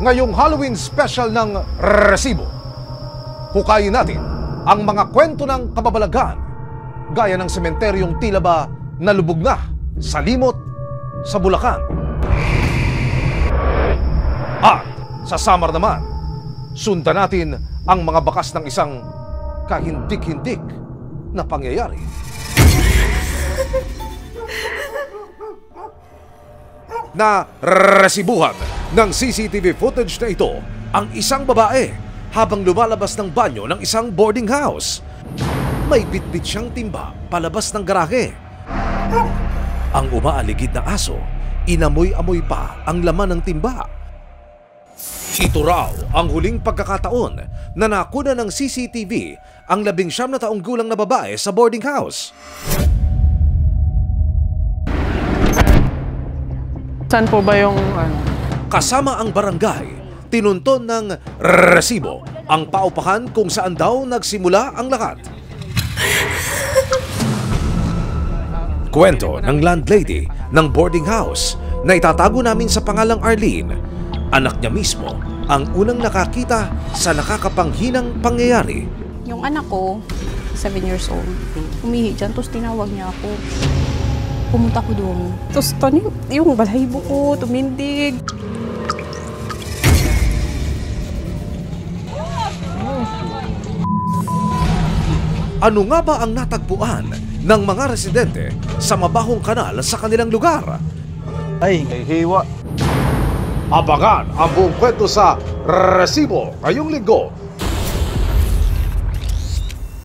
ngayong Halloween special ng Resibo. Hukayin natin ang mga kwento ng kababalaghan gaya ng sementeryong tila ba nalubog na sa limot sa Bulacan. At sa Samar naman, sundan natin ang mga bakas ng isang kahindik-hindik na pangyayari. Na resibuhan ng CCTV footage na ito ang isang babae habang lumalabas ng banyo ng isang boarding house. May bitbit siyang timba palabas ng garahe. Ang umaaligid na aso, inamoy-amoy pa ang laman ng timba. Ito raw ang huling pagkakataon na nakuna ng CCTV ang 19 na taong gulang na babae sa boarding house. Saan po ba yung Kasama ang barangay, tinunton ng resibo ang paupahan kung saan daw nagsimula ang lahat. Kwento ng landlady ng boarding house na itatago namin sa pangalang Arlene. Anak niya mismo ang unang nakakita sa nakakapanghinang pangyayari. Yung anak ko, 7 years old, umihi dyan, tapos tinawag niya ako. Pumunta ko doon. Tapos yung balahibo ko, tumindig. Ano nga ba ang natagpuan ng mga residente sa mabahong kanal sa kanilang lugar? Ay, hiwa. Abangan ang buong kwento sa Resibo ngayong linggo